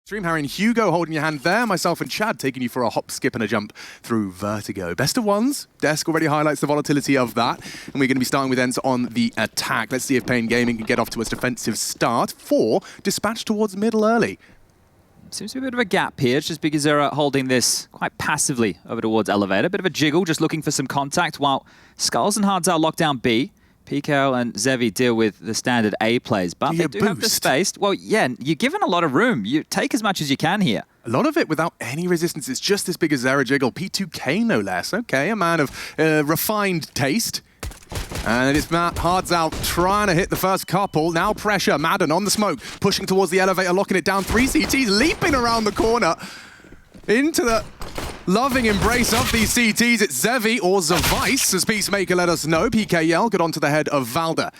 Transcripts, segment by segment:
Stream Harry and Hugo holding your hand there. Myself and Chad taking you for a hop, skip and a jump through Vertigo. Best of ones. Desk already highlights the volatility of that. And we're going to be starting with ENCE on the attack. Let's see if paiN Gaming can get off to a defensive start. 4 dispatched towards middle early. Seems to be a bit of a gap here, just because they're holding this quite passively over towards elevator. Bit of a jiggle, just looking for some contact, while Skulls and Hards are locked down B. paiN and Zevy deal with the standard A plays, but they do have the space. Well, yeah, you're given a lot of room. You take as much as you can here. A lot of it without any resistance. It's just as big as Zera Jiggle. P2K no less. Okay, a man of refined taste. And it's Matt Hards out trying to hit the first couple. Now pressure. Madden on the smoke. Pushing towards the elevator, locking it down. 3 CTs leaping around the corner. Into the loving embrace of these CTs. It's Zevy or Zevice, as Peacemaker let us know. PKL got onto the head of valde.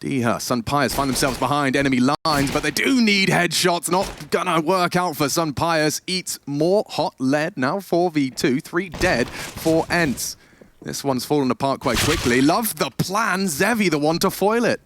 dycha, Sunpius find themselves behind enemy lines, but they do need headshots. Not gonna work out for Sunpius. Eats more hot lead. Now 4v2, 3 dead for ENCE. This one's fallen apart quite quickly. Love the plan. Zevy, the one to foil it.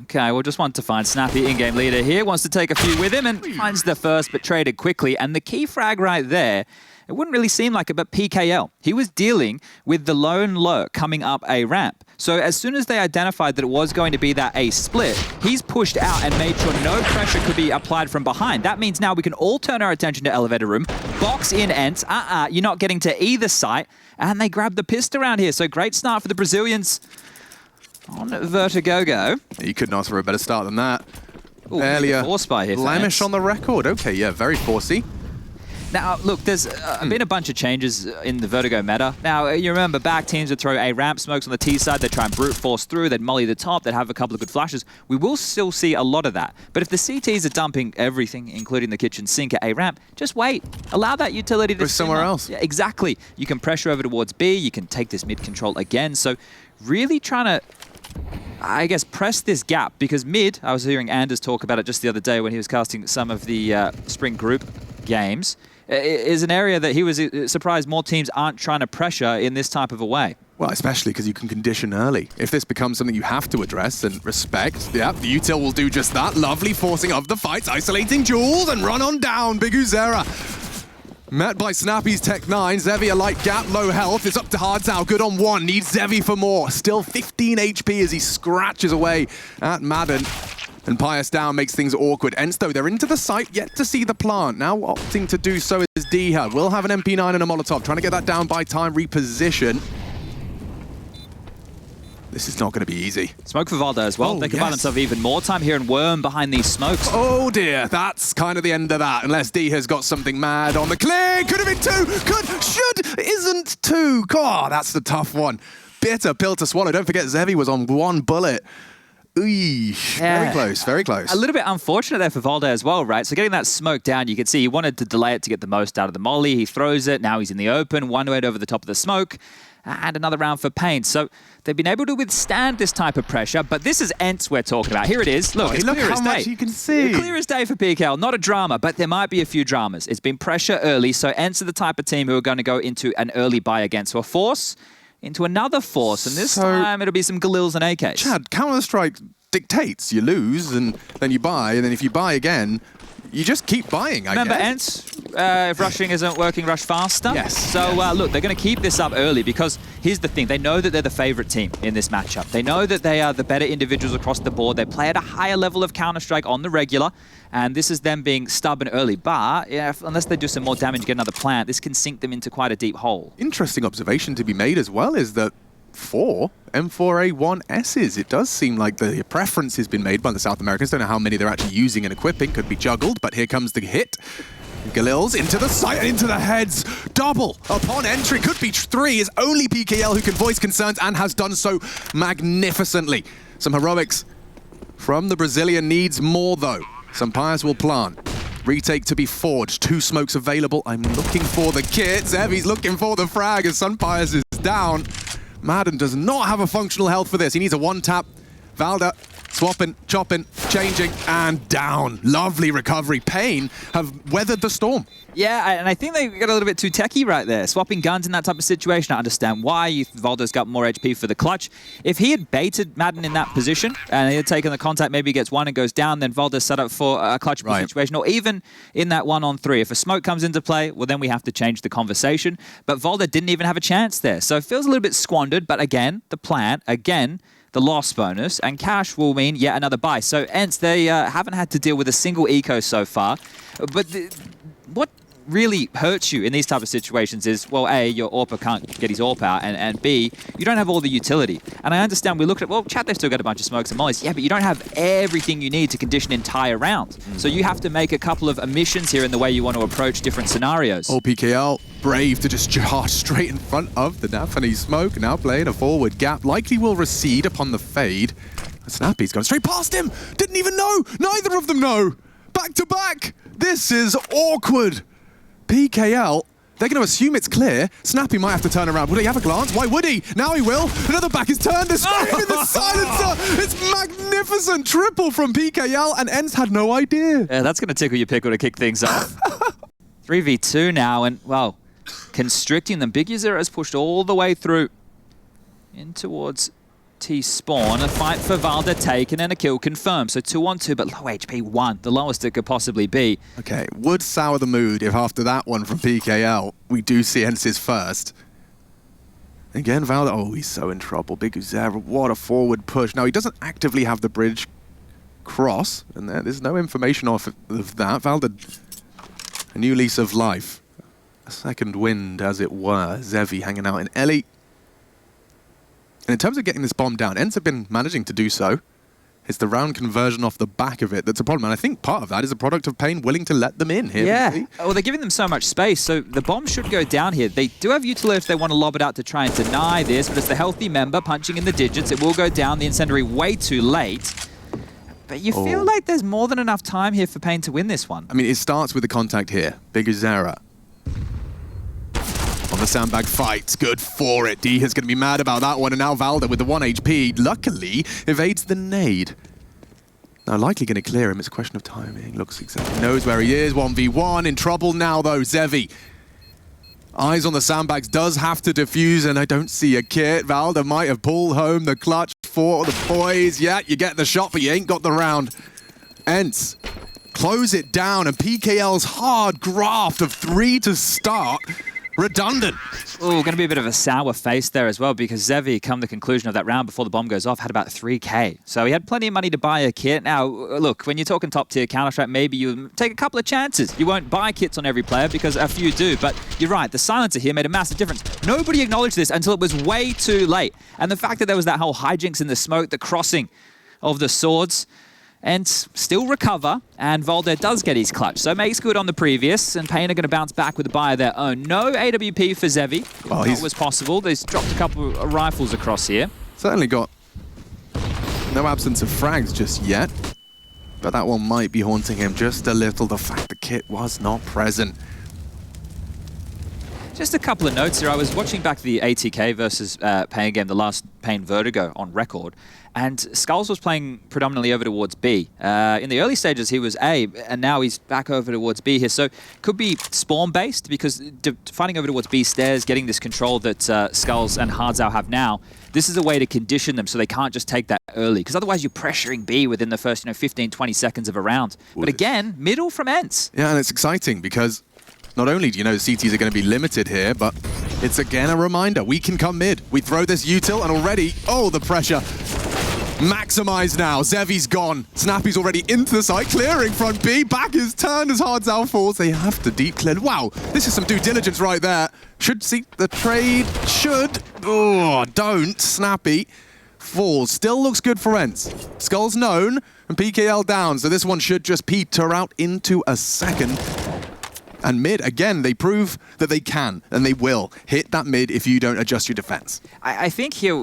Okay, we'll just want to find Snappi, in-game leader here. Wants to take a few with him and finds the first, but traded quickly. And the key frag right there, it wouldn't really seem like it, but PKL. He was dealing with the lone lurk coming up a ramp. So as soon as they identified that it was going to be that A split, he's pushed out and made sure no pressure could be applied from behind. That means now we can all turn our attention to elevator room, box in ENCE. You're not getting to either site. And they grab the pist around here. So great start for the Brazilians on Vertigo. You couldn't ask for a better start than that. Ooh, barely a force by here. Blemish on the record. Okay, yeah, very forcey. Now, look, there's been a bunch of changes in the Vertigo meta. Now, you remember back, teams would throw A ramp smokes on the T side, they'd try and brute force through, they'd molly the top, they'd have a couple of good flashes. We will still see a lot of that. But if the CTs are dumping everything, including the kitchen sink at A ramp, just wait. Allow that utility to go somewhere else. Yeah, exactly. You can pressure over towards B, you can take this mid control again. So really trying to, I guess, press this gap, because mid, I was hearing Anders talk about it just the other day when he was casting some of the spring group games, is an area that he was surprised more teams aren't trying to pressure in this type of a way. Well, especially because you can condition early. If this becomes something you have to address and respect, yeah, the util will do just that. Lovely forcing of the fights, isolating Jules and run on down. Big Uzera. Met by Snappi's Tech 9. Zevy a light gap, low health. It's up to Hards out. Good on 1. Needs Zevy for more. Still 15 HP as he scratches away at Madden. And Pius down makes things awkward. ENCE, though, they're into the site, yet to see the plant. Now opting to do so is dycha. Will have an MP9 and a Molotov. Trying to get that down by time, reposition. This is not going to be easy. Smoke for valde as well. They can buy themselves even more time here and worm behind these smokes. Oh dear, that's kind of the end of that. Unless dycha's got something mad on the clear. Could have been 2. Could, should, isn't 2. God, that's the tough one. Bitter pill to swallow. Don't forget, Zevy was on 1 bullet. Yeah. Very close, very close. A little bit unfortunate there for valde as well, right? So getting that smoke down, you can see he wanted to delay it to get the most out of the molly. He throws it, now he's in the open, 1 way over the top of the smoke, and another round for paiN. So they've been able to withstand this type of pressure, but this is ENCE we're talking about. Here it is. Look, it's clear as day. Much you can see. Clear as day for PKL. Not a drama, but there might be a few dramas. It's been pressure early, so ENCE are the type of team who are going to go into an early buy against. So a force into another force, and this time it'll be some Galils and AKs. Chad, Counter-Strike dictates. You lose, and then you buy, and then if you buy again, you just keep buying, I guess. Remember, ENCE, if rushing isn't working, rush faster. Yes. So, look, they're going to keep this up early, because here's the thing. They know that they're the favorite team in this matchup. They know that they are the better individuals across the board. They play at a higher level of Counter-Strike on the regular, and this is them being stubborn early. But unless they do some more damage and get another plant, this can sink them into quite a deep hole. Interesting observation to be made as well is that 4 M4A1Ss. It does seem like the preference has been made by the South Americans. Don't know how many they're actually using and equipping. Could be juggled, but here comes the hit. Galils into the site and into the heads. Double upon entry. Could be 3. Is only PKL who can voice concerns and has done so magnificently. Some heroics from the Brazilian. Needs more, though. Sunpius will plant. Retake to be forged. 2 smokes available. I'm looking for the kit. Zevy's looking for the frag as Sunpius is down. Madden does not have a functional health for this. He needs a 1-tap. valde Swapping, chopping, changing, and down. Lovely recovery. paiN have weathered the storm. Yeah, and I think they got a little bit too techie right there. Swapping guns in that type of situation, I understand why. Valde's got more HP for the clutch. If he had baited Madden in that position, and he had taken the contact, maybe he gets one and goes down, then Valde's set up for a clutch situation. Or even in that 1-on-3. If a smoke comes into play, well, then we have to change the conversation. But Valde didn't even have a chance there. So it feels a little bit squandered, but again, the plant, again, the loss bonus, and cash will mean yet another buy. So ENCE, they haven't had to deal with a single eco so far. But what really hurts you in these type of situations is, well, A, your AWPer can't get his AWP out, and B, you don't have all the utility. And I understand we looked at, well, chat, they've still got a bunch of smokes and mollies. Yeah, but you don't have everything you need to condition entire rounds. So you have to make a couple of omissions here in the way you want to approach different scenarios. PKL, brave to just charge straight in front of the Naphany smoke, now playing a forward gap. Likely will recede upon the fade. Snappi's gone straight past him. Didn't even know. Neither of them know. Back to back. This is awkward. PKL, they're going to assume it's clear. Snappi might have to turn around. Would he have a glance? Why would he? Now he will. Another back is turned. They're spraying in the silencer. It's magnificent. Triple from PKL, and ENCE had no idea. Yeah, that's going to tickle your pickle to kick things off. 3v2 now, and, well, constricting them. Big User has pushed all the way through in towards T-spawn. A fight for Valde taken and a kill confirmed. So 2-on-2, but low HP 1, the lowest it could possibly be. Okay, would sour the mood if after that one from PKL, we do see ENCE's first. Again, Valde, oh, he's so in trouble. Big Uzer, what a forward push. Now, he doesn't actively have the bridge cross, and there's no information off of that. Valde, a new lease of life. A second wind, as it were. Zevy hanging out in Ellie. And in terms of getting this bomb down, ENCE have been managing to do so. It's the round conversion off the back of it that's a problem. And I think part of that is a product of paiN willing to let them in here. Yeah, well, they're giving them so much space, so the bomb should go down here. They do have utility if they want to lob it out to try and deny this, but it's the healthy member punching in the digits. It will go down, the incendiary way too late. But you feel like there's more than enough time here for paiN to win this one. I mean, it starts with the contact here. Big Uzera. On the sandbag fight, good for it. Dycha's going to be mad about that one, and now Valde with the 1 HP, luckily, evades the nade. Now, likely going to clear him. It's a question of timing. Looks exactly, knows where he is. 1v1, in trouble now, though. Zevy. Eyes on the sandbags, does have to defuse, and I don't see a kit. Valde might have pulled home the clutch for the boys. Yeah, you get the shot, but you ain't got the round. ENCE close it down, and PKL's hard graft of 3 to start. Redundant. Oh, going to be a bit of a sour face there as well, because Zevy, come the conclusion of that round before the bomb goes off, had about 3K. So he had plenty of money to buy a kit. Now, look, when you're talking top-tier Counter-Strike, maybe you take a couple of chances. You won't buy kits on every player because a few do, but you're right, the silencer here made a massive difference. Nobody acknowledged this until it was way too late. And the fact that there was that whole hijinks in the smoke, the crossing of the swords, and still recover, and Valde does get his clutch. So makes good on the previous, and paiN are going to bounce back with a buy of their own. No AWP for Zevy. Well, that was possible. They've dropped a couple of rifles across here. Certainly got no absence of frags just yet, but that one might be haunting him just a little. The fact the kit was not present. Just a couple of notes here. I was watching back the ATK versus paiN game, the last paiN Vertigo on record, and Skulls was playing predominantly over towards B. In the early stages, he was A, and now he's back over towards B here. So could be spawn-based, because fighting over towards B stairs, getting this control that Skulls and Hardzao have now, this is a way to condition them so they can't just take that early, because otherwise you're pressuring B within the first 15, 20 seconds of a round. But again, middle from ENCE. Yeah, and it's exciting because not only do you know CTs are going to be limited here, but it's again a reminder, we can come mid. We throw this util, and already, oh, the pressure. Maximized now. Zevy's gone. Snappi's already into the site, clearing front B. Back is turned as Hardzao falls. They have to deep clear. Wow, this is some due diligence right there. Should see the trade. Should. Oh, don't. Snappi falls. Still looks good for ENCE. Skull's known, and PKL down. So this one should just peter out into a second. And mid, again, they prove that they can, and they will, hit that mid if you don't adjust your defense. I think here,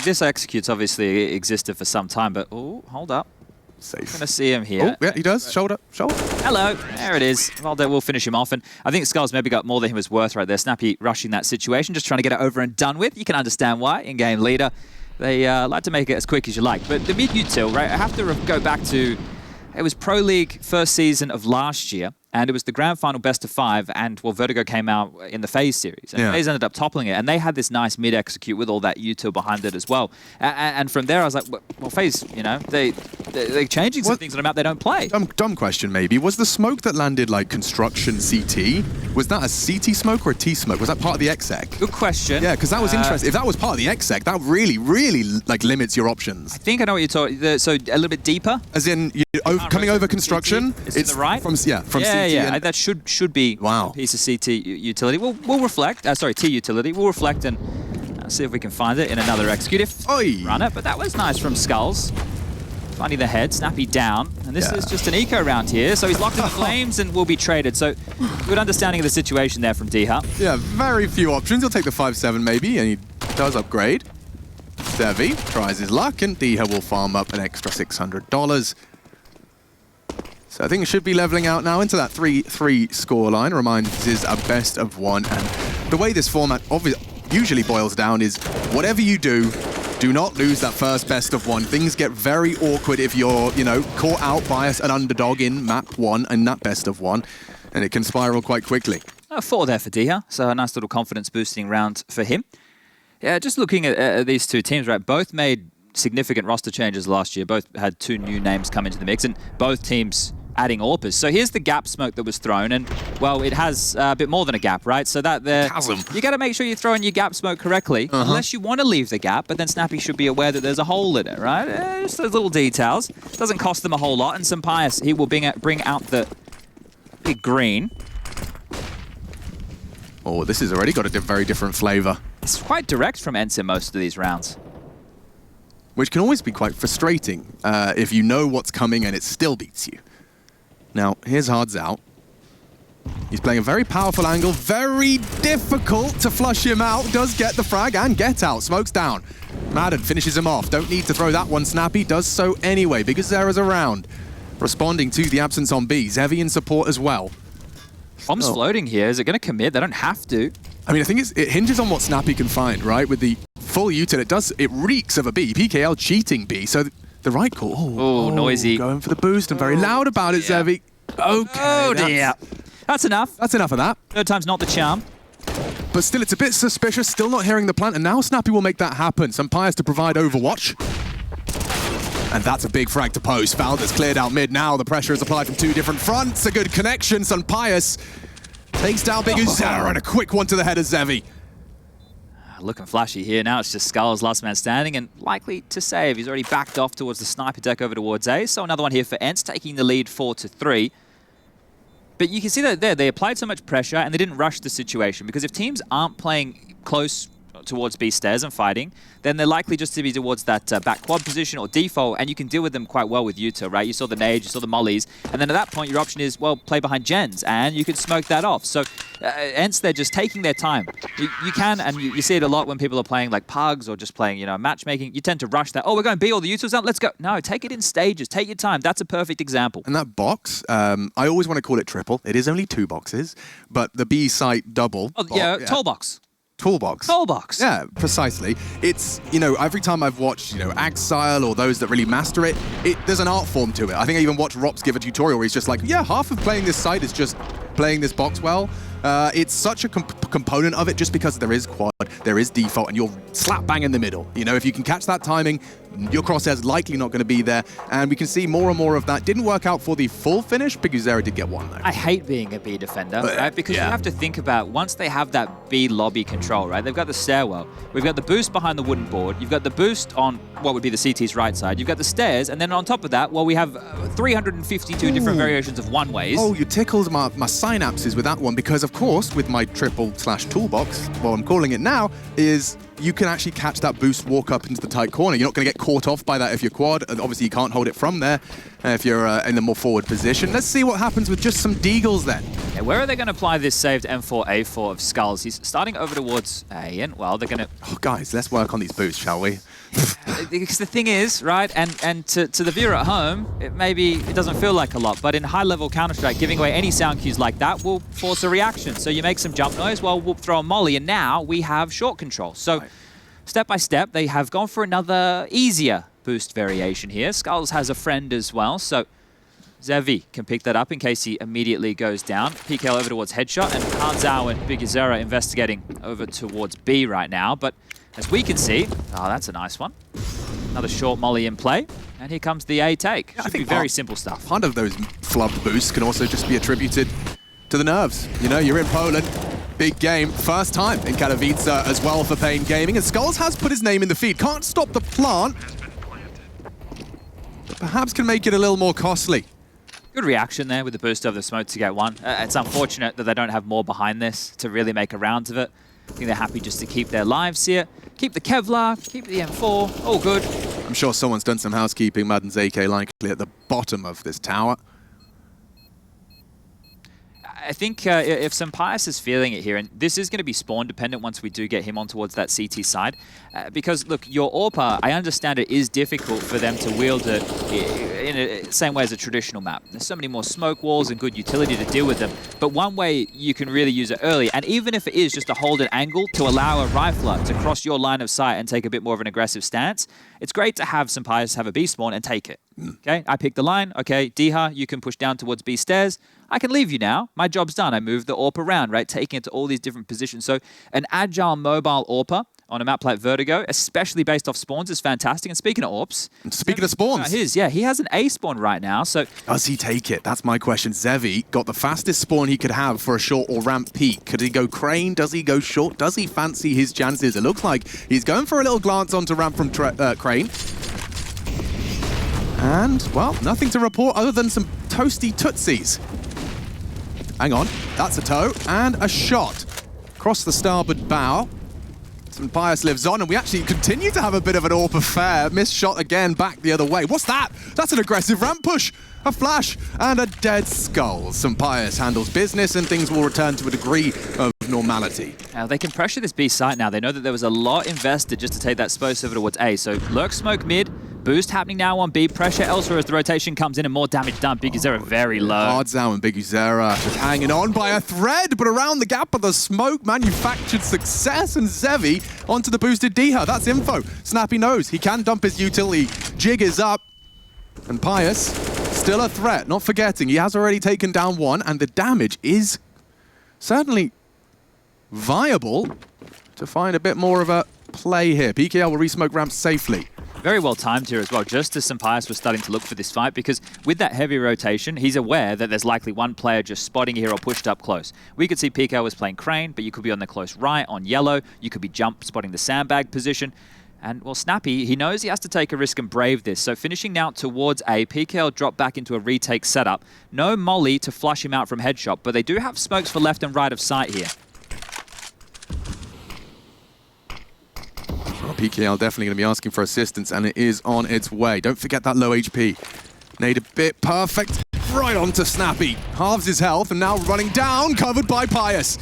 this executes obviously existed for some time, but, oh, hold up. Safe. I'm going to see him here. Oh, yeah, he does. Shoulder, shoulder. Hello. There it is. Valde will finish him off, and I think Skulls maybe got more than he was worth right there. Snappi rushing that situation, just trying to get it over and done with. You can understand why. In-game leader. They like to make it as quick as you like. But the mid-util, right, I have to go back to, it was Pro League first season of last year, and it was the grand final best of 5, and well, Vertigo came out in the FaZe series, and FaZe ended up toppling it, and they had this nice mid-execute with all that util behind it as well. And from there, I was like, well, FaZe, you know, they're changing some things on the map they don't play. Dumb question, maybe. Was the smoke that landed like construction CT, was that a CT smoke or a T smoke? Was that part of the exec? Good question. Yeah, because that was interesting. If that was part of the exec, that really, really like limits your options. I think I know what you're talking. So a little bit deeper. As in, coming over construction. It's to the right. From CT. Yeah. That should be a piece of CT utility. We'll reflect. Sorry, T utility. We'll reflect and see if we can find it in another execute. Run it, but that was nice from Skulls. Finding the head, Snappi down, and this is just an eco round here, so he's locked in the flames and will be traded. So good understanding of the situation there from dycha. Yeah, very few options. He'll take the 5-7 maybe, and he does upgrade. Zevy tries his luck, and dycha will farm up an extra $600. So I think it should be leveling out now into that 3-3 scoreline. Remind this is a best of 1, and the way this format usually boils down is whatever you do not lose that first best of 1. Things get very awkward if you're, you know, caught out by an underdog in map 1 and that best of 1, and it can spiral quite quickly. 4 there for dycha, so a nice little confidence boosting round for him. Yeah, just looking at these two teams, right, both made significant roster changes last year. Both had 2 new names come into the mix, and both teams adding AWPers. So here's the gap smoke that was thrown, and well, it has a bit more than a gap, right? So that there, you got to make sure you're throwing your gap smoke correctly, unless you want to leave the gap, but then Snappi should be aware that there's a hole in it, right? Just those little details. Doesn't cost them a whole lot, and some paiN, he will bring out the big green. Oh, this has already got a very different flavor. It's quite direct from ENCE in most of these rounds. Which can always be quite frustrating if you know what's coming and it still beats you. Now, here's Hard's out. He's playing a very powerful angle. Very difficult to flush him out. Does get the frag and get out. Smoke's down. madden finishes him off. Don't need to throw that one. Snappi does so anyway because Zera's around. Responding to the absence on B. Zevy in support as well. Bomb's floating here. Is it going to commit? They don't have to. I mean, I think it hinges on what Snappi can find, right? With the full util, it reeks of a B. PKL cheating B, so the right call. Oh, noisy. Going for the boost and very loud about it, Zevy. Okay. Oh, dear. That's enough. That's enough of that. Third time's not the charm. But still, it's a bit suspicious. Still not hearing the plant, and now Snappi will make that happen. Some paiN to provide Overwatch. And that's a big frag to post. Valde's cleared out mid now. The pressure is applied from two different fronts. A good connection. Some paiN takes down Big Zera and a quick one to the head of Zevy. Looking flashy here. Now it's just Skulls, last man standing, and likely to save. He's already backed off towards the sniper deck over towards A. So another one here for ENCE, taking the lead 4-3. But you can see that there, they applied so much pressure and they didn't rush the situation, because if teams aren't playing close towards B stairs and fighting, then they're likely just to be towards that back quad position or default, and you can deal with them quite well with util, right? You saw the nades, you saw the mollies, and then at that point your option is, well, play behind gens, and you can smoke that off. So ENCE, they're just taking their time. You can, and you see it a lot when people are playing like pugs or just playing, you know, matchmaking. You tend to rush that. Oh, we're going B, all the util's out, let's go. No, take it in stages, take your time. That's a perfect example. And that box, I always want to call it triple. It is only 2 boxes, but the B site double. Oh, yeah, tall box. Toolbox. Toolbox. Yeah, precisely. It's, you know, every time I've watched, you know, Axile or those that really master it, there's an art form to it. I think I even watched Rops give a tutorial where he's just like, yeah, half of playing this site is just playing this box well. It's such a component of it just because there is quad, there is default, and you're slap bang in the middle. You know, if you can catch that timing, your crosshair's likely not going to be there, and we can see more and more of that. Didn't work out for the full finish, because Zera did get one though. I hate being a B defender, right? Because you have to think about, once they have that B lobby control, right? They've got the stairwell, we've got the boost behind the wooden board, you've got the boost on what would be the CT's right side, you've got the stairs, and then on top of that, well, we have 352 different variations of one-ways. Oh, you tickled my synapses with that one, because of course, with my triple/toolbox, what I'm calling it now, is you can actually catch that boost, walk up into the tight corner. You're not going to get caught off by that if you're quad, and obviously you can't hold it from there if you're in the more forward position. Let's see what happens with just some deagles then. Yeah, where are they going to apply this saved M4A4 of Skulls? He's starting over towards A, and well, they're going to... Oh, guys, let's work on these boosts, shall we? Because the thing is, right, and to the viewer at home, it doesn't feel like a lot, but in high-level Counter-Strike, giving away any sound cues like that will force a reaction. So you make some jump noise, well, we'll throw a molly, and now we have short control. So step by step, they have gone for another easier boost variation here. Skulls has a friend as well, so Zevy can pick that up in case he immediately goes down. PKL over towards Headshot, and Hanzao and Biguzera investigating over towards B right now. But as we can see, oh, that's a nice one. Another short molly in play, and here comes the A take. Should be very simple stuff. Part of those flubbed boosts can also just be attributed to the nerves. You know, you're in Poland, big game, first time in Katowice as well for paiN Gaming, and Skulls has put his name in the feed. Can't stop the plant, but perhaps can make it a little more costly. Good reaction there with the boost over the smoke to get one. It's unfortunate that they don't have more behind this to really make a round of it. I think they're happy just to keep their lives here. Keep the Kevlar, keep the M4, all good. I'm sure someone's done some housekeeping. Madden's AK likely at the bottom of this tower. I think if Sampaius is feeling it here, and this is going to be spawn dependent once we do get him on towards that CT side, because look, your AWPer, I understand it is difficult for them to wield it in the same way as a traditional map. There's so many more smoke walls and good utility to deal with them, but one way you can really use it early, and even if it is just to hold an angle to allow a rifler to cross your line of sight and take a bit more of an aggressive stance, it's great to have Sampaius have a B spawn and take it. Okay, I pick the line. Okay, dycha, you can push down towards B stairs. I can leave you now. My job's done. I move the AWP around, right? Taking it to all these different positions. So an agile mobile AWPer on a map like Vertigo, especially based off spawns, is fantastic. And speaking of AWPs... Speaking of spawns... he has an A spawn right now, so... Does he take it? That's my question. Zevy got the fastest spawn he could have for a short or ramp peak. Could he go crane? Does he go short? Does he fancy his chances? It looks like he's going for a little glance onto ramp from crane. And, well, nothing to report other than some toasty tootsies. Hang on, that's a toe and a shot. Across the starboard bow. Sampaius lives on, and we actually continue to have a bit of an AWP affair. Missed shot again, back the other way. What's that? That's an aggressive ramp push. A flash and a dead skull. Sampaius handles business, and things will return to a degree of normality. Now, they can pressure this B site now. They know that there was a lot invested just to take that space over towards A. So lurk smoke mid. Boost happening now on B. Pressure elsewhere as the rotation comes in and more damage done. Biguzera very low. Hanzao and Biguzera just hanging on by a thread, but around the gap of the smoke, manufactured success, and Zevy onto the boosted dycha. That's info. Snappi knows he can dump his utility. Jig is up. And paiN, still a threat, not forgetting. He has already taken down one, and the damage is certainly viable to find a bit more of a play here. PKL will resmoke ramp safely. Very well timed here as well, just as Sampaius was starting to look for this fight, because with that heavy rotation, he's aware that there's likely one player just spotting here or pushed up close. We could see PK was playing crane, but you could be on the close right, on yellow. You could be jump spotting the sandbag position. And, well, Snappi, he knows he has to take a risk and brave this. So finishing now towards A, PKL drop back into a retake setup. No molly to flush him out from headshot, but they do have smokes for left and right of sight here. Well, PKL definitely going to be asking for assistance, and it is on its way. Don't forget that low HP. Nade a bit perfect. Right onto Snappi. Halves his health, and now running down, covered by paiN.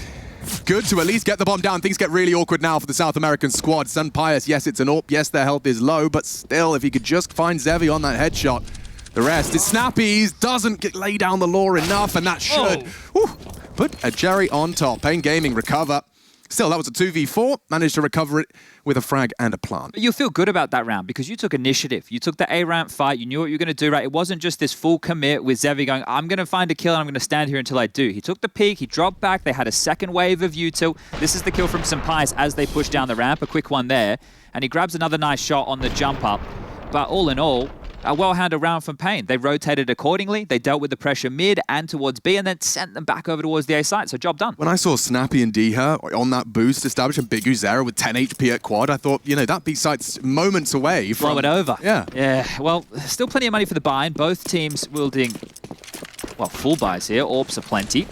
Good to at least get the bomb down. Things get really awkward now for the South American squad. Sampaius, yes, it's an AWP. Yes, their health is low, but still, if he could just find Zevy on that headshot, the rest is Snappi's. Doesn't lay down the law enough, and that should put a cherry on top. paiN Gaming recover. Still, that was a 2v4. Managed to recover it with a frag and a plant. But you'll feel good about that round because you took initiative. You took the A-ramp fight. You knew what you were going to do, right? It wasn't just this full commit with Zevy going, I'm going to find a kill and I'm going to stand here until I do. He took the peek. He dropped back. They had a second wave of util. This is the kill from Sampaius as they push down the ramp. A quick one there. And he grabs another nice shot on the jump up. But all in all, a well-handled round from paiN. They rotated accordingly. They dealt with the pressure mid and towards B and then sent them back over towards the A site. So job done. When I saw Snappi and dycha on that boost establish and Biguzera with 10 HP at quad, I thought, you know, that B site's moments away from... Blow it over. Yeah. Yeah. Well, still plenty of money for the buy, and both teams wielding, well, full buys here. AWPs are plenty.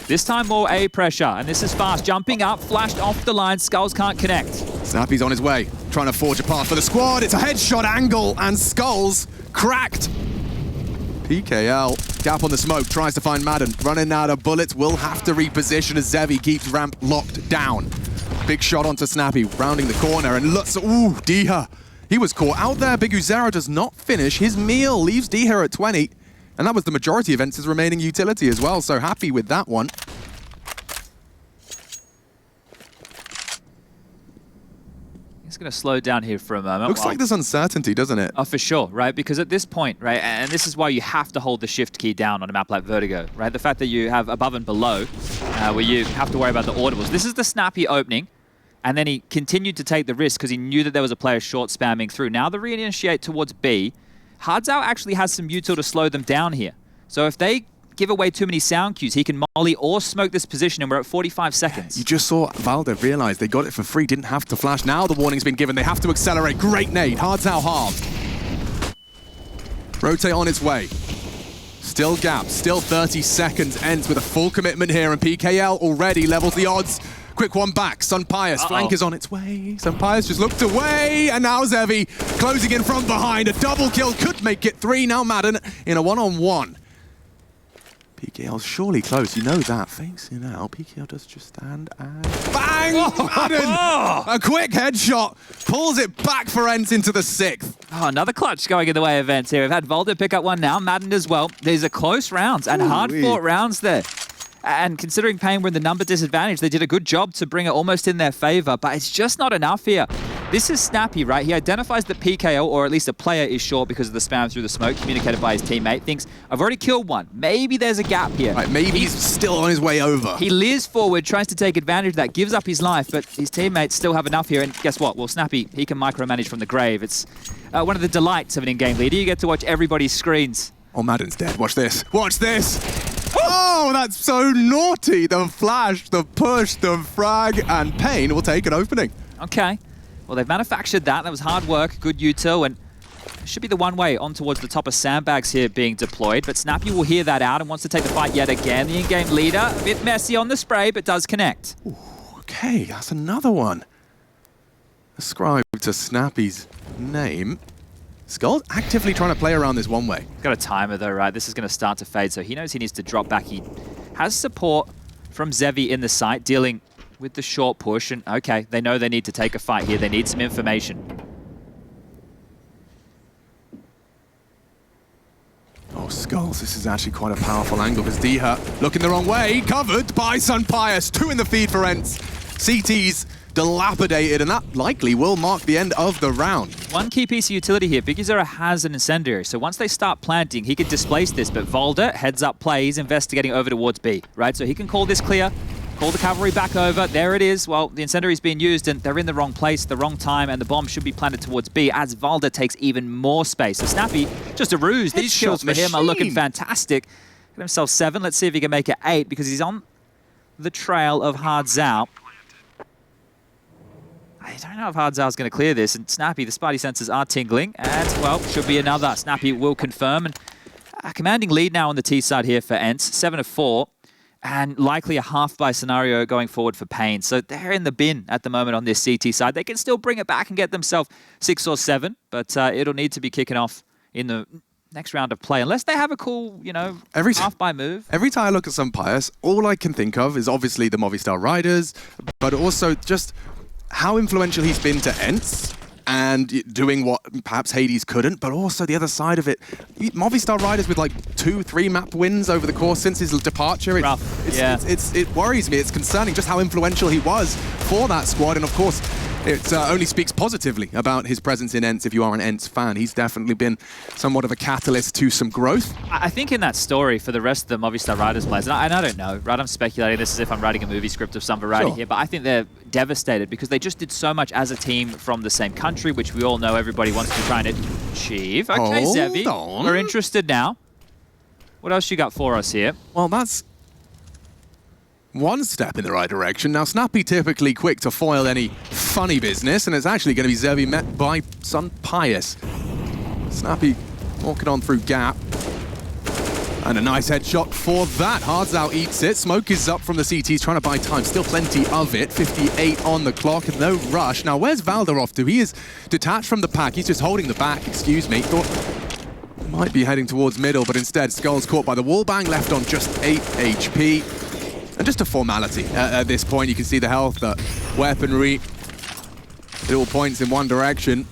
This time more A pressure, and this is fast. Jumping up, flashed off the line. Skulls can't connect. Snappi's on his way, trying to forge a path for the squad. It's a headshot angle, and Skulls cracked. PKL, gap on the smoke, tries to find Madden. Running out of bullets, will have to reposition as Zevy keeps ramp locked down. Big shot onto Snappi, rounding the corner, and looks, ooh, dycha. He was caught out there. Biguzera does not finish his meal, leaves dycha at 20. And that was the majority of ENCE's remaining utility as well, so happy with that one. going to slow down here for a moment. Looks like there's uncertainty, doesn't it? Oh, for sure, right? Because at this point, right, and this is why you have to hold the shift key down on a map like Vertigo, right? The fact that you have above and below, where you have to worry about the audibles. This is the Snappi opening, and then he continued to take the risk because he knew that there was a player short spamming through. Now the reinitiate towards B. Hardzao actually has some util to slow them down here. So if they give away too many sound cues, he can molly or smoke this position, and we're at 45 seconds. You just saw Valde realize they got it for free, didn't have to flash. Now the warning's been given, they have to accelerate. Great nade, Hardzao halved. Rotate on its way. Still gap, still 30 seconds. ENCE with a full commitment here, and PKL already levels the odds. Quick one back, Sunpius, flank is on its way. Sunpius just looked away, and now Zevy closing in from behind. A double kill, could make it 3. Now madden in a one-on-one. PKL's surely close, you know that. Facing out, PKL does just stand and bang! Madden! A quick headshot, pulls it back for ENCE into the 6th. Oh, another clutch going in the way of ENCE here. We've had valde pick up one now, madden as well. These are close rounds and hard-fought rounds there. And considering paiN were in the number disadvantage, they did a good job to bring it almost in their favor, but it's just not enough here. This is Snappi, right? He identifies that PKO, or at least a player, is short because of the spam through the smoke communicated by his teammate. Thinks, I've already killed one. Maybe there's a gap here. Right, maybe he's still on his way over. He leers forward, tries to take advantage of that, gives up his life, but his teammates still have enough here. And guess what? Well, Snappi, he can micromanage from the grave. It's one of the delights of an in-game leader. You get to watch everybody's screens. Oh, Madden's dead. Watch this. Watch this. Oh, that's so naughty. The flash, the push, the frag, and paiN will take an opening. Okay. Well, they've manufactured that. That was hard work, good util, and it should be the one way on towards the top of sandbags here being deployed. But Snappi will hear that out and wants to take the fight yet again. The in-game leader, a bit messy on the spray, but does connect. Ooh, okay, that's another one. Ascribed to Snappi's name. Skull's actively trying to play around this one way. Got a timer though, right? This is going to start to fade, so he knows he needs to drop back. He has support from Zevy in the site, dealing with the short push, and okay, they know they need to take a fight here. They need some information. Oh, Skulls, this is actually quite a powerful angle. There's dycha looking the wrong way, covered by Sunpius. 2 in the feed for ENCE. CT's dilapidated, and that likely will mark the end of the round. One key piece of utility here, Bigizera has an incendiary, so once they start planting, he could displace this, but valde, heads up play, he's investigating over towards B, right? So he can call this clear, call the cavalry back over. There it is. Well, the incendiary's being used, and they're in the wrong place, the wrong time, and the bomb should be planted towards B as valde takes even more space. So Snappi, just a ruse. These kills for him are looking fantastic. Got himself 7. Let's see if he can make it 8, because he's on the trail of Hardzao. I don't know if Hardzao's going to clear this, and Snappi, the Spidey sensors are tingling, and, well, should be another. Snappi will confirm, and a commanding lead now on the T side here for ENCE, 7 of 4, and likely a half-buy scenario going forward for paiN. So they're in the bin at the moment on this CT side. They can still bring it back and get themselves 6 or 7, but it'll need to be kicking off in the next round of play, unless they have a cool, you know, half-buy move. Every time I look at Sunpius, all I can think of is obviously the Movistar Riders, but also just how influential he's been to ENCE and doing what perhaps Hades couldn't, but also the other side of it. Movistar Riders with like 2-3 map wins over the course since his departure. It worries me. It's concerning just how influential he was for that squad, and of course, it only speaks positively about his presence in ENCE if you are an ENCE fan. He's definitely been somewhat of a catalyst to some growth. I think in that story for the rest of the Movistar Riders players, and I don't know, right? I'm speculating this as if I'm writing a movie script of some variety here, but I think they're devastated because they just did so much as a team from the same country, which we all know everybody wants to try and achieve. Okay, Zevy, we're interested now. What else you got for us here? Well, that's one step in the right direction. Now, Snappi typically quick to foil any funny business, and it's actually going to be Zevy met by Sunpius. Snappi walking on through gap. And a nice headshot for that. Hardzao eats it. Smoke is up from the CTs, trying to buy time. Still plenty of it. 58 on the clock, no rush. Now, where's valde off to? He is detached from the pack. He's just holding the back, excuse me. Thought might be heading towards middle, but instead, Skull's caught by the wallbang, left on just 8 HP. And just a formality at this point. You can see the health, the weaponry. It all points in one direction.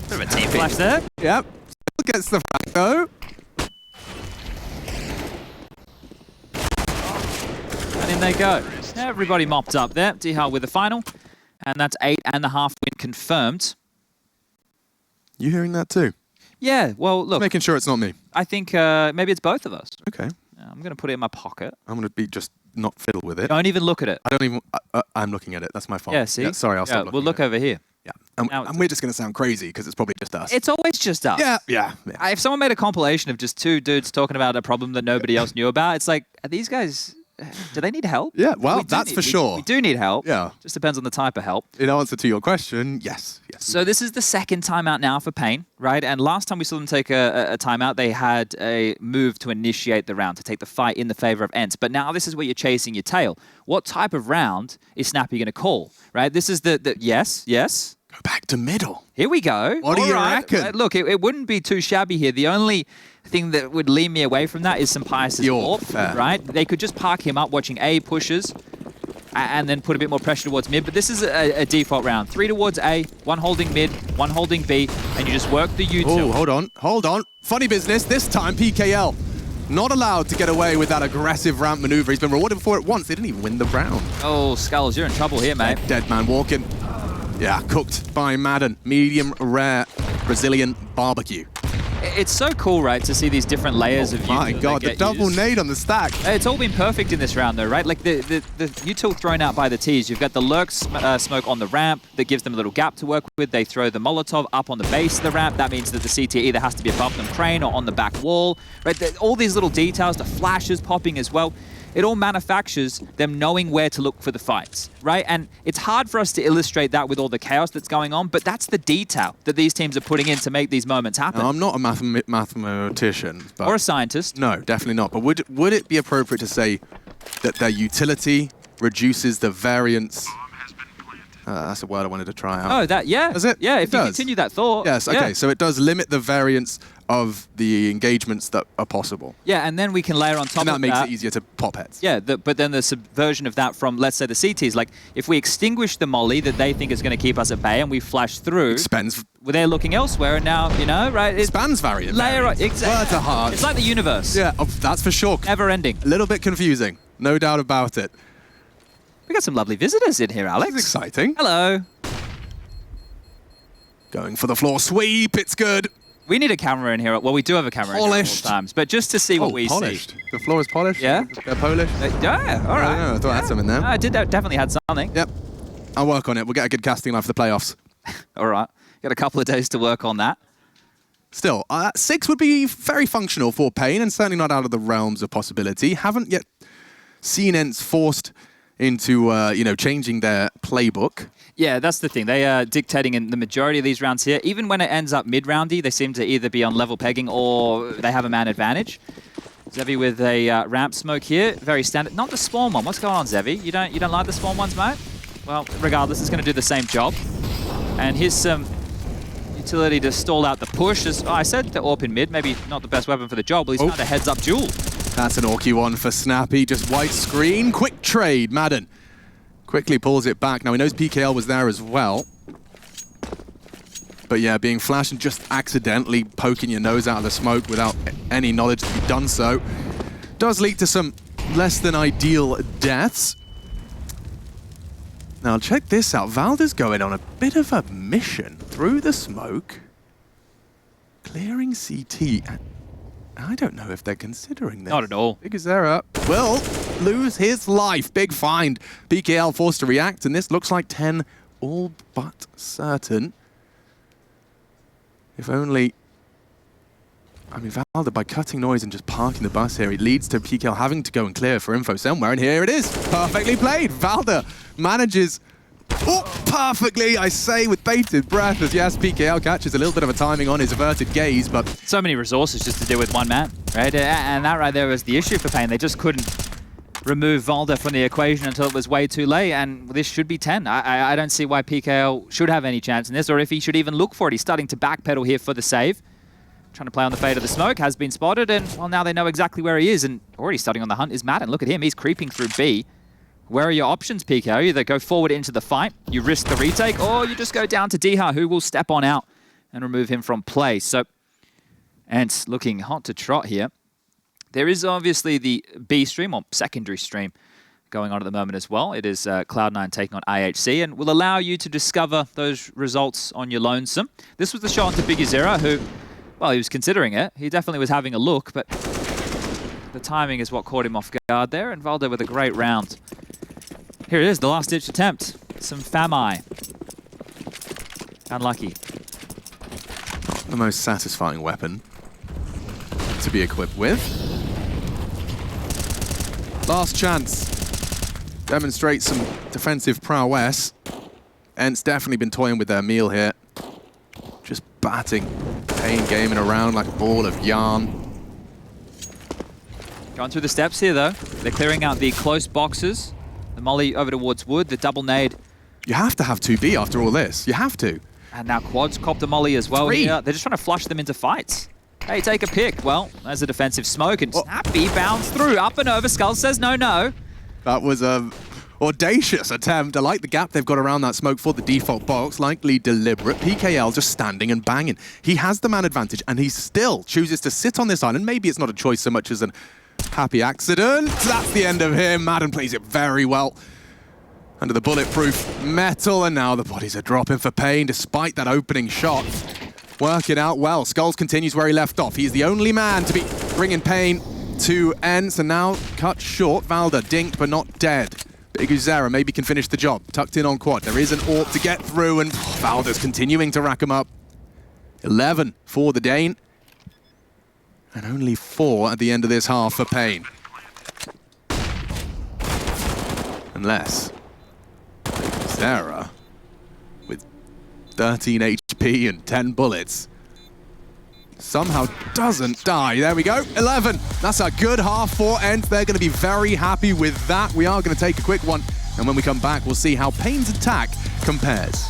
Bit of a team flash there. Yep. Still gets the frag though. And in they go. Everybody mopped up there. dycha with the final. And that's 8.5 win confirmed. You hearing that too? Yeah, well, look. Making sure it's not me. I think maybe it's both of us. Okay. I'm going to put it in my pocket. I'm going to be just not fiddle with it. Don't even look at it. I don't even... I'm looking at it. That's my fault. Yeah, see? Sorry, I'll stop looking We'll look at it. over here. Yeah. And we're just going to sound crazy because it's probably just us. It's always just us. Yeah. If someone made a compilation of just two dudes talking about a problem that nobody else knew about, it's like, are these guys... Do they need help? Yeah, well, that's for sure. We do need help. Yeah. Just depends on the type of help. In answer to your question, yes. So this is the second timeout now for paiN, right? And last time we saw them take a timeout, they had a move to initiate the round, to take the fight in the favor of ENCE. But now this is where you're chasing your tail. What type of round is Snappi going to call, right? This is the yes. Go back to middle. Here we go. What do you reckon? Look, it wouldn't be too shabby here. The only thing that would lead me away from that is some paiN's AWP, right? They could just park him up watching A pushes and then put a bit more pressure towards mid. But this is a default round. 3 towards A, 1 holding mid, 1 holding B, and you just work the util. Oh, hold on. Funny business. This time, PKL not allowed to get away with that aggressive ramp maneuver. He's been rewarded for it once. They didn't even win the round. Oh, Skulls, you're in trouble here, mate. Dead man walking. Yeah, cooked by Madden. Medium rare Brazilian barbecue. It's so cool, right, to see these different layers of util. My God, the double nade on the stack. It's all been perfect in this round, though, right? Like the util thrown out by the T's. You've got the lurk smoke on the ramp that gives them a little gap to work with. They throw the Molotov up on the base of the ramp. That means that the CT either has to be above them crane or on the back wall, right? All these little details, the flashes popping as well. It all manufactures them knowing where to look for the fights, right? And it's hard for us to illustrate that with all the chaos that's going on, but that's the detail that these teams are putting in to make these moments happen. No, I'm not a mathematician. But or a scientist. No, definitely not. But would it be appropriate to say that their utility reduces the variance? That's a word I wanted to try out. Oh, yeah. Does it? Yeah, if it you does. continue that thought. Yes, okay. Yeah. So it does limit the variance of the engagements that are possible. Yeah, and then we can layer on top of that. And that makes it easier to pop heads. Yeah, but then the subversion of that from, let's say, the CTs. Like, if we extinguish the molly that they think is going to keep us at bay and we flash through, Spends. well, they're looking elsewhere, and now, you know, right? It spans variant. Layer on. Exactly. Words are hard. It's like the universe. Yeah, that's for sure. Never ending. A little bit confusing. No doubt about it. We got some lovely visitors in here, Alex. This is exciting. Hello. Going for the floor sweep. It's good. We need a camera in here. Well, we do have a camera in here at all times, but just to see what we polished. see. The floor is polished? Yeah? They're Polish? Yeah, all right. I thought I had some in there. I did definitely had something. Yep. I'll work on it. We'll get a good casting line for the playoffs. All right. Got a couple of days to work on that. Still, 6 would be very functional for paiN and certainly not out of the realms of possibility. Haven't yet seen ENCE forced into, changing their playbook. Yeah, that's the thing. They are dictating in the majority of these rounds here. Even when it ends up mid-roundy, they seem to either be on level pegging or they have a man advantage. Zevy with a ramp smoke here. Very standard. Not the spawn one. What's going on, Zevy? You don't like the spawn ones, mate? Well, regardless, it's going to do the same job. And here's some utility to stall out the push. As I said, the AWP in mid, maybe not the best weapon for the job, but he's found a heads-up duel. That's an orky one for Snappi. Just white screen. Quick trade. Madden quickly pulls it back. Now, he knows PKL was there as well. But yeah, being flashed and just accidentally poking your nose out of the smoke without any knowledge that you've done so does lead to some less than ideal deaths. Now, check this out. Valde's going on a bit of a mission through the smoke, clearing CT. I don't know if they're considering this. Not at all. Big Azera will lose his life. Big find. PKL forced to react, and this looks like 10 all but certain. If only... I mean, Valde, by cutting noise and just parking the bus here, it leads to PKL having to go and clear for info somewhere, and here it is. Perfectly played. Valde manages... Oh, perfectly, I say, with bated breath, as yes, PKL catches a little bit of a timing on his averted gaze, but... So many resources just to deal with one man, right? And that right there was the issue for paiN. They just couldn't remove Valde from the equation until it was way too late, and this should be 10. I don't see why PKL should have any chance in this, or if he should even look for it. He's starting to backpedal here for the save. Trying to play on the fade of the smoke, has been spotted, and, well, now they know exactly where he is, and already starting on the hunt is Madden. Look at him, he's creeping through B. Where are your options, PKO? You either go forward into the fight, you risk the retake, or you just go down to dycha, who will step on out and remove him from play. So, ENCE looking hot to trot here. There is obviously the B stream, or secondary stream, going on at the moment as well. It is Cloud9 taking on IHC and will allow you to discover those results on your lonesome. This was the shot into Big Zera, who, well, he was considering it. He definitely was having a look, but the timing is what caught him off guard there, and Valde with a great round. Here it is, the last-ditch attempt. Some Fami. Unlucky. Not the most satisfying weapon to be equipped with. Last chance. Demonstrate some defensive prowess. ENCE definitely been toying with their meal here. Just batting paiN gaming around like a ball of yarn. Going through the steps here, though. They're clearing out the close boxes. The molly over towards wood, the double nade. You have to have 2B after all this. You have to. And now quads copped the molly as well. Here. They're just trying to flush them into fights. Hey, take a pick. Well, there's a defensive smoke, and Snappi bounds through. Up and over. Skull says no, no. That was a audacious attempt. I like the gap they've got around that smoke for the default box. Likely deliberate. PKL just standing and banging. He has the man advantage, and he still chooses to sit on this island. Maybe it's not a choice so much as an happy accident. That's the end of him. Madden plays it very well. Under the bulletproof metal, and now the bodies are dropping for paiN despite that opening shot. Working out well. Skulls continues where he left off. He's the only man to be bringing paiN to ENCE, and now cut short. Valde dinked but not dead. Big Zera maybe can finish the job. Tucked in on quad. There is an AWP to get through, and Valde's continuing to rack him up. 11 for the Dane. And only 4 at the end of this half for paiN. Unless Zera, with 13 HP and 10 bullets, somehow doesn't die. There we go, 11. That's a good half for ENCE. They're going to be very happy with that. We are going to take a quick one, and when we come back, we'll see how paiN's attack compares.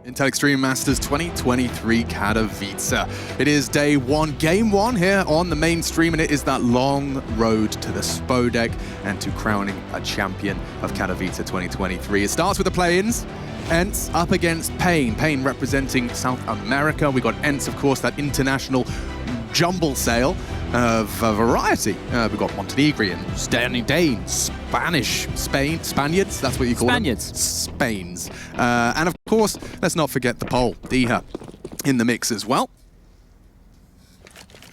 Intel Extreme Masters 2023 Katowice. It is day one, game one here on the main stream, and it is that long road to the Spodek and to crowning a champion of Katowice 2023. It starts with the play-ins. ENCE up against paiN. paiN representing South America. We got ENCE, of course, that international jumble sale of a variety. We've got Montenegrin, Dane, Spaniards, that's what you call them. Spains. And of course, let's not forget the Pole, dycha, in the mix as well.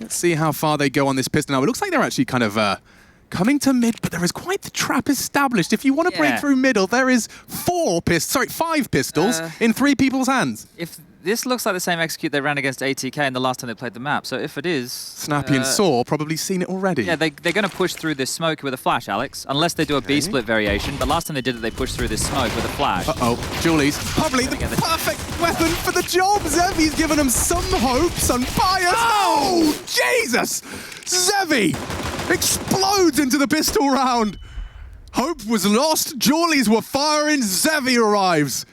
Let's see how far they go on this pistol. Now, it looks like they're actually kind of coming to mid, but there is quite the trap established. If you want to break through middle, there is 5 pistols in 3 people's hands. If this looks like the same execute they ran against ATK in the last time they played the map, so if it is... Snappi and Saw probably seen it already. Yeah, they're going to push through this smoke with a flash, Alex, unless they do a B-split variation, but last time they did it, they pushed through this smoke with a flash. Julie's probably the perfect weapon for the job. Zevy's given him some hope, some fire. Oh, Jesus! Zevy explodes into the pistol round. Hope was lost. Julie's were firing. Zevy arrives.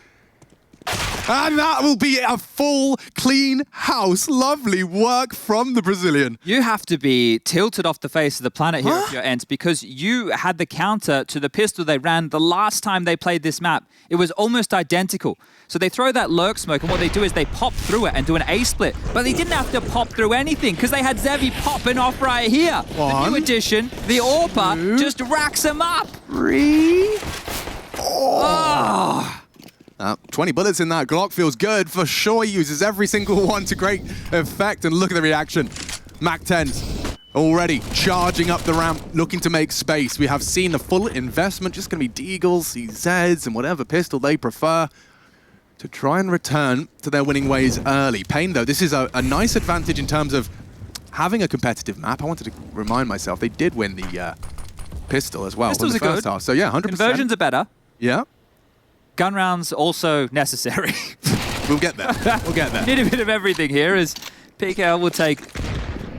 And that will be a full, clean house. Lovely work from the Brazilian. You have to be tilted off the face of the planet here if you're ENCE, because you had the counter to the pistol they ran the last time they played this map. It was almost identical. So they throw that lurk smoke, and what they do is they pop through it and do an A-split. But they didn't have to pop through anything, because they had Zevy popping off right here. The new addition, the AWPer, just racks them up. 3. 20 bullets in that Glock feels good. For sure, he uses every single one to great effect. And look at the reaction. MAC-10s already charging up the ramp, looking to make space. We have seen the full investment. Just going to be Deagles, CZs, and whatever pistol they prefer to try and return to their winning ways early. paiN, though, this is a nice advantage in terms of having a competitive map. I wanted to remind myself, they did win the pistol as well. Pistols in the first half. So, yeah, 100%. Conversions are better. Yeah. Gun rounds also necessary. We'll get there. We'll get there. Need a bit of everything here as PKL will take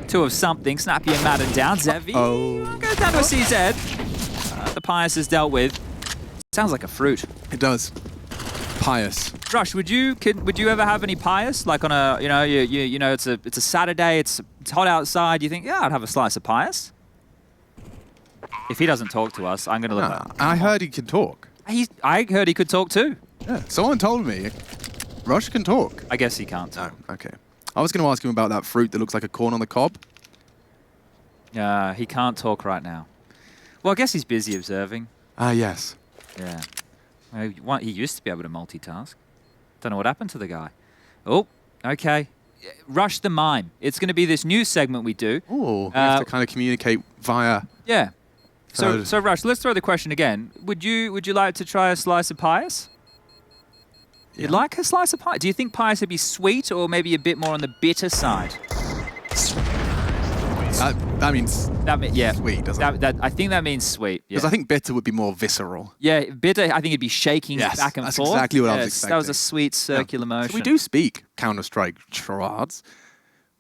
2 of something. Snappi and Madden down. Zevy goes down to a CZ. The Pious is dealt with. Sounds like a fruit. It does. Pious. Rush, would you ever have any Pious? Like on a, you know, it's a Saturday, it's hot outside. You think, yeah, I'd have a slice of Pious. If he doesn't talk to us, I'm going to look at him. I heard he can talk. I heard he could talk too. Yeah, someone told me Rush can talk. I guess he can't. No, okay. I was going to ask him about that fruit that looks like a corn on the cob. He can't talk right now. Well, I guess he's busy observing. Yes. Yeah. He used to be able to multitask. Don't know what happened to the guy. Oh, okay. Rush the Mime. It's going to be this new segment we do. Oh, we have to kind of communicate via... Yeah. So Rush, let's throw the question again. Would you like to try a slice of Pious? Yeah. You'd like a slice of Pious? Do you think Pious would be sweet or maybe a bit more on the bitter side? That means yeah. Sweet, doesn't it? I think that means sweet. Because I think bitter would be more visceral. Yeah, bitter, I think it'd be shaking back and that's forth. That's exactly what I was expecting. That was a sweet circular motion. So we do speak Counter-Strike charades.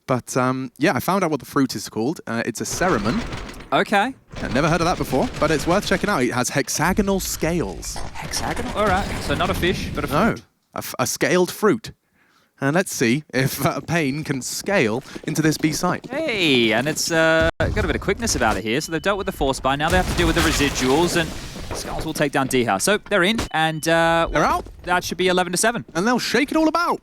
But yeah, I found out what the fruit is called. It's a cerumen. Okay. I've never heard of that before, but it's worth checking out. It has hexagonal scales. Hexagonal? All right. So not a fish, but a fruit. No, a scaled fruit. And let's see if paiN can scale into this B site. Hey, and it's got a bit of quickness about it here. So they've dealt with the force buy. Now they have to deal with the residuals, and Skulls will take down dycha. So they're in, and they're out. That should be 11-7. And they'll shake it all about.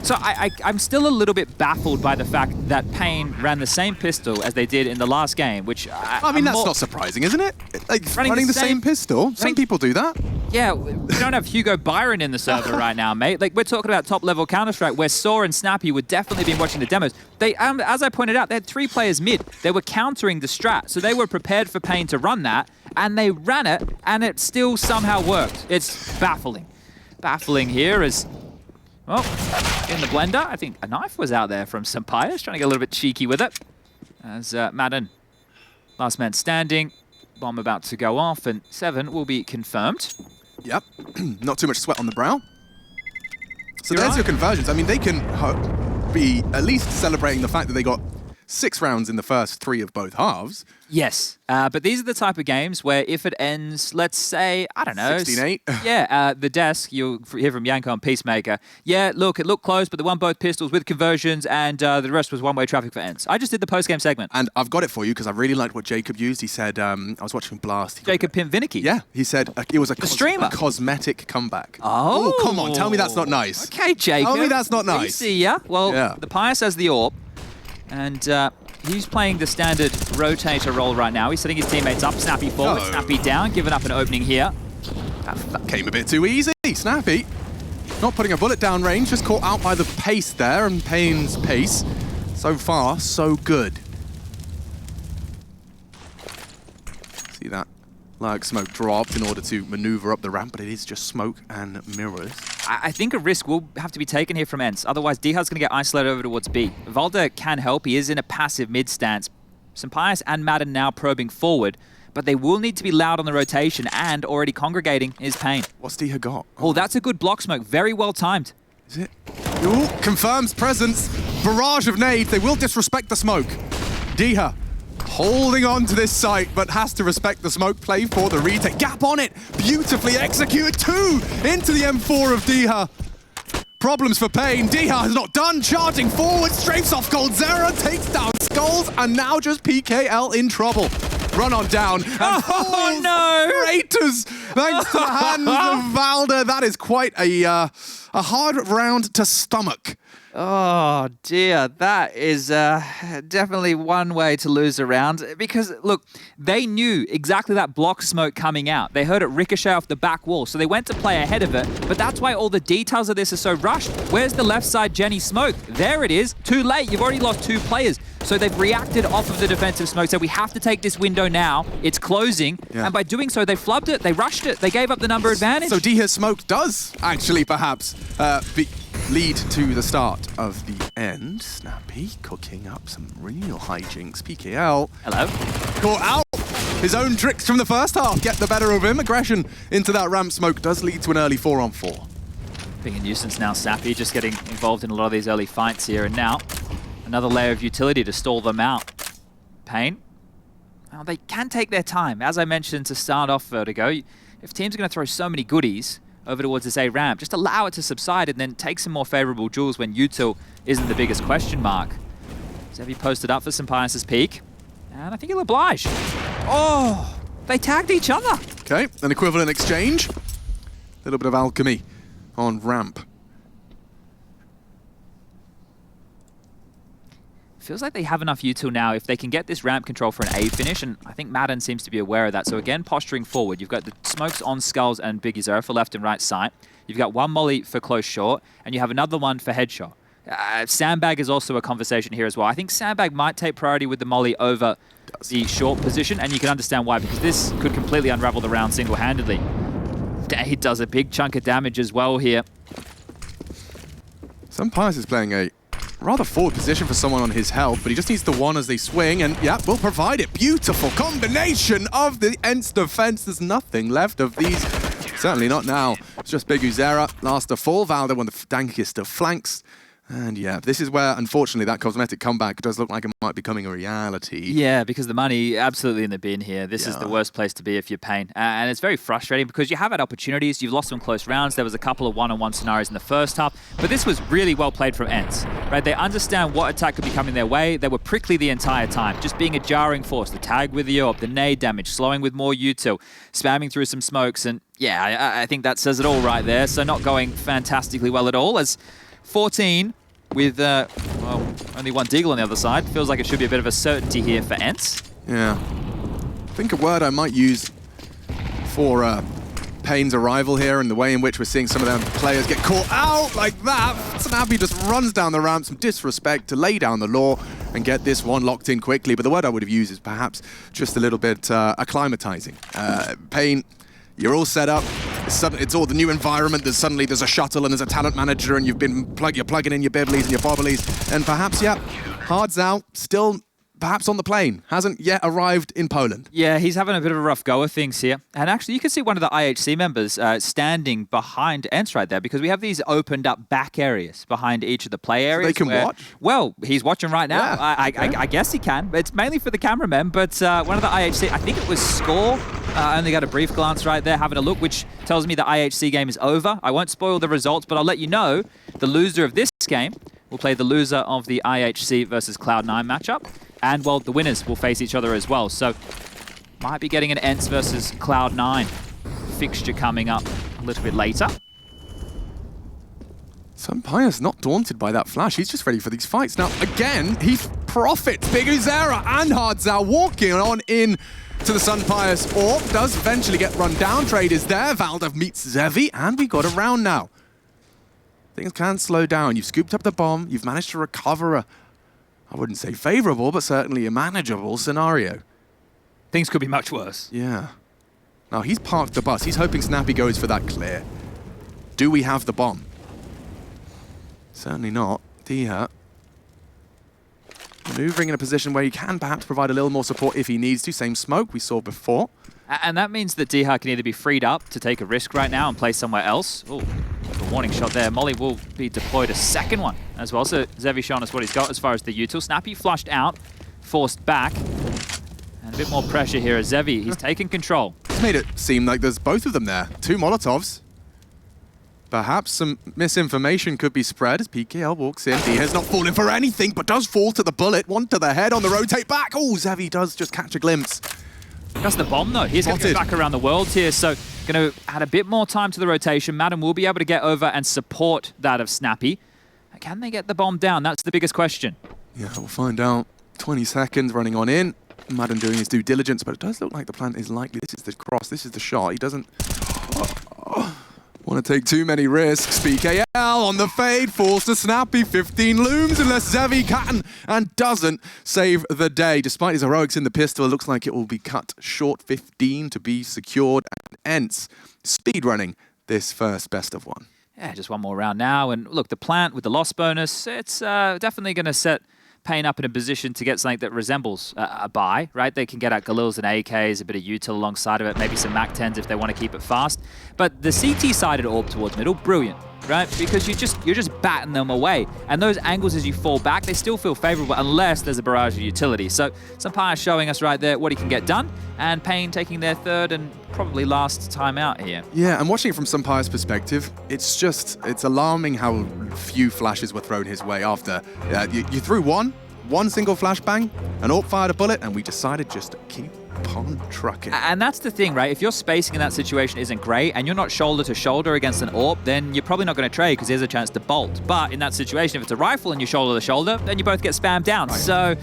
So I'm still a little bit baffled by the fact that paiN ran the same pistol as they did in the last game, which... I mean, that's not surprising, isn't it? Like, running the same pistol? Some people do that. Yeah, we don't have Hugo Byron in the server right now, mate. Like, we're talking about top-level Counter-Strike, where Saw and Snappi would definitely be watching the demos. They, as I pointed out, they had 3 players mid. They were countering the strat, so they were prepared for paiN to run that, and they ran it, and it still somehow worked. It's baffling. Baffling here is... Well, in the blender, I think a knife was out there from some Pious, trying to get a little bit cheeky with it. As Madden, last man standing, bomb about to go off, and 7 will be confirmed. Yep, not too much sweat on the brow. So there's your conversions. I mean, they can be at least celebrating the fact that they got 6 rounds in the first 3 of both halves. Yes, but these are the type of games where if it ends, let's say, I don't know. 16-8. Yeah, the desk, you'll hear from Yanko and Peacemaker. Yeah, look, it looked close, but they won both pistols with conversions, and the rest was one-way traffic for ENCE. I just did the post-game segment. And I've got it for you because I really liked what Jacob used. He said, I was watching Blast. Jacob Pimp Vinicky. Yeah, he said it was a streamer. Cosmetic comeback. Oh, come on, tell me that's not nice. Okay, Jacob. Tell me that's not nice. See ya. Well, the paiN has the AWP, and he's playing the standard rotator role right now. He's setting his teammates up. Snappi forward, Snappi down, giving up an opening here. That came a bit too easy. Snappi not putting a bullet down range, just caught out by the pace there and paiN's pace. So far, so good. See that like smoke dropped in order to maneuver up the ramp, but it is just smoke and mirrors. I think a risk will have to be taken here from ENCE. Otherwise, dycha's going to get isolated over towards B. Valde can help. He is in a passive mid stance. paiN and madden now probing forward, but they will need to be loud on the rotation, and already congregating is paiN. What's dycha got? Oh, that's a good block smoke. Very well timed. Is it? Ooh, confirms presence. Barrage of nades. They will disrespect the smoke. dycha holding on to this site, but has to respect the smoke play for the retake. Gap on it. Beautifully executed. 2 into the M4 of dycha. Problems for paiN. dycha is not done. Charging forward. Strafes off Goldzera. Takes down Skulls. And now just PKL in trouble. Run on down. Oh, no! Traitors, thanks to the hands of valde. That is quite a hard round to stomach. Oh dear, that is definitely one way to lose a round, because look, they knew exactly that block smoke coming out. They heard it ricochet off the back wall, so they went to play ahead of it, but that's why all the details of this are so rushed. Where's the left side Jenny smoke? There it is. Too late. You've already lost 2 players. So they've reacted off of the defensive smoke, said we have to take this window now. It's closing. Yeah. And by doing so, they flubbed it. They rushed it. They gave up the number advantage. So dycha's smoke does actually perhaps lead to the start of the end. Snappi cooking up some real hijinks. PKL. Hello. Caught out. His own tricks from the first half get the better of him. Aggression into that ramp smoke does lead to an early 4-on-4. Being a nuisance now, Snappi just getting involved in a lot of these early fights here. And now, another layer of utility to stall them out. paiN. Now, they can take their time. As I mentioned to start off Vertigo, if teams are going to throw so many goodies over towards this A ramp, just allow it to subside and then take some more favorable duels when util isn't the biggest question mark. Zevy posted up for paiN's peak, and I think he'll oblige. Oh, they tagged each other. Okay, an equivalent exchange. A little bit of alchemy on ramp. Feels like they have enough util now if they can get this ramp control for an A finish, and I think madden seems to be aware of that. So again, posturing forward. You've got the smokes on Skulls and Biggie Zero for left and right side. You've got one molly for close short, and you have another one for headshot. Sandbag is also a conversation here as well. I think Sandbag might take priority with the molly over the short position, and you can understand why, because this could completely unravel the round single-handedly. He does a big chunk of damage as well here. paiN is playing a rather forward position for someone on his health, but he just needs the one as they swing, and yeah, we'll provide it. Beautiful combination of the ENCE defense. There's nothing left of these. Certainly not now. It's just Big Uzera, last of fall. valde, one of the dankest of flanks. And yeah, this is where, unfortunately, that cosmetic comeback does look like it might be becoming a reality. Yeah, because the money absolutely in the bin here. This is the worst place to be if you're paiN. And it's very frustrating because you have had opportunities. You've lost some close rounds. There was a couple of one-on-one scenarios in the first half. But this was really well played from ENCE, right? They understand what attack could be coming their way. They were prickly the entire time, just being a jarring force. The tag with the AWP, the nade damage, slowing with more util, spamming through some smokes. And yeah, I think that says it all right there. So not going fantastically well at all, as 14 with, well, only one Deagle on the other side. Feels like it should be a bit of a certainty here for ENCE. Yeah. I think a word I might use for paiN's arrival here and the way in which we're seeing some of them players get caught out like that. Snappi just runs down the ramp, some disrespect to lay down the law and get this one locked in quickly. But the word I would have used is perhaps just a little bit acclimatizing. paiN, you're all set up. It's all the new environment. There's a shuttle and there's a talent manager, and you're plugging in your Bibblies and your Bobblies, and perhaps, yeah, hards out. Still perhaps on the plane, hasn't yet arrived in Poland. Yeah, he's having a bit of a rough go of things here. And actually, you can see one of the IHC members standing behind ENCE right there, because we have these opened up back areas behind each of the play areas. So they can watch? Well, he's watching right now. Yeah, I guess he can. It's mainly for the cameramen, but one of the IHC, I think it was Score, I only got a brief glance right there, having a look, which tells me the IHC game is over. I won't spoil the results, but I'll let you know the loser of this game will play the loser of the IHC versus Cloud9 matchup. And, well, the winners will face each other as well. So, might be getting an ENCE versus Cloud9 fixture coming up a little bit later. Sampaio's not daunted by that flash. He's just ready for these fights. Now, again, he profits. Big Uzera and Hardzao walking on in to the Sampaio's orb. Does eventually get run down. Trade is there. valde meets Zevy, and we got a round now. Things can slow down. You've scooped up the bomb. You've managed to recover I wouldn't say favorable, but certainly a manageable scenario. Things could be much worse. Yeah. Now, he's parked the bus. He's hoping Snappi goes for that clear. Do we have the bomb? Certainly not. dycha maneuvering in a position where he can perhaps provide a little more support if he needs to. Same smoke we saw before. And that means that dycha can either be freed up to take a risk right now and play somewhere else. Oh, a warning shot there. Molly will be deployed a second one as well. So Zevy showing us what he's got as far as the util. Snappi flushed out, forced back. And a bit more pressure here as Zevy. He's taken control. It's made it seem like there's both of them there. 2 Molotovs. Perhaps some misinformation could be spread as PKL walks in. dycha's not falling for anything, but does fall to the bullet. One to the head on the rotate back. Oh, Zevy does just catch a glimpse. That's the bomb, though. He's going to go back around the world here, so going to add a bit more time to the rotation. Madden will be able to get over and support that of Snappi. Can they get the bomb down? That's the biggest question. Yeah, we'll find out. 20 seconds running on in. Madden doing his due diligence, but it does look like the plan is likely. This is the cross. This is the shot. He doesn't want to take too many risks. PKL on the fade, falls to Snappi. 15 looms unless Zevy can and doesn't save the day. Despite his heroics in the pistol, it looks like it will be cut short. 15 to be secured. And ENCE speedrunning this first best of 1. Yeah, just one more round now. And look, the plant with the loss bonus, it's definitely going to set paiN up in a position to get something that resembles a buy, right? They can get out Galils and AKs, a bit of util alongside of it, maybe some MAC-10s if they want to keep it fast. But the CT-sided orb towards middle, brilliant, right? Because you're just batting them away. And those angles as you fall back, they still feel favorable unless there's a barrage of utility. So Sampaio showing us right there what he can get done, and paiN taking their third and probably last time out here. Yeah, and watching it from Sampaio's perspective, it's alarming how few flashes were thrown his way after. You threw one single flashbang, an AWP fired a bullet, and we decided just to keep on trucking. And that's the thing, right? If your spacing in that situation isn't great and you're not shoulder to shoulder against an AWP, then you're probably not going to trade because there's a chance to bolt. But in that situation, if it's a rifle and you're shoulder to shoulder, then you both get spammed down. Right. So,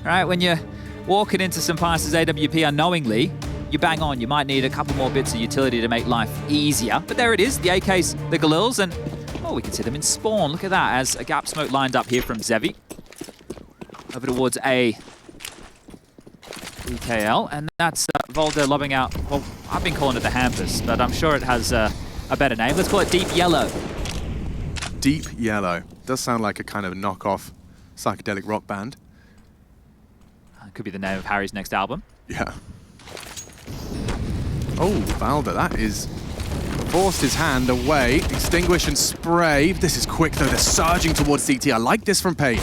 right, when you're walking into Sampaio's AWP unknowingly, you bang on. You might need a couple more bits of utility to make life easier. But there it is, the AKs, the Galils, and oh, we can see them in spawn. Look at that, as a gap smoke lined up here from Zevy. Over towards a PKL, and that's valde lobbing out, well, I've been calling it the Hampus, but I'm sure it has a better name. Let's call it Deep Yellow. Deep Yellow. Does sound like a kind of knockoff psychedelic rock band. Could be the name of Harry's next album. Yeah. Oh, valde, that is forced his hand away. Extinguish and spray. This is quick, though. They're surging towards CT. I like this from paiN.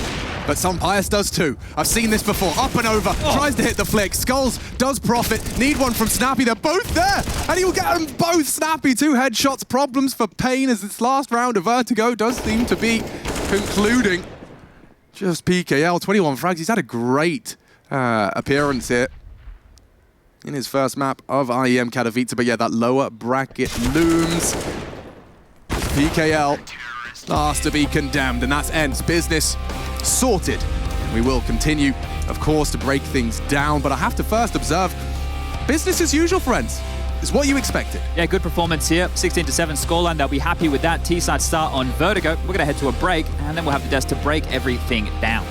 But Sampaio does too. I've seen this before. Up and over. Oh. Tries to hit the flick. Skulls does profit. Need one from Snappi. They're both there. And he'll get them both. Snappi, 2 headshots. Problems for paiN as this last round of Vertigo does seem to be concluding. Just PKL. 21 frags. He's had a great appearance here in his first map of IEM Katowice. But yeah, that lower bracket looms. PKL last to be condemned. And that's ENCE. Business sorted. We will continue, of course, to break things down, but I have to first observe business as usual, friends. Is what you expected. Yeah, good performance here. 16-7 scoreline. They'll be happy with that. T-side start on Vertigo. We're going to head to a break, and then we'll have the desk to break everything down.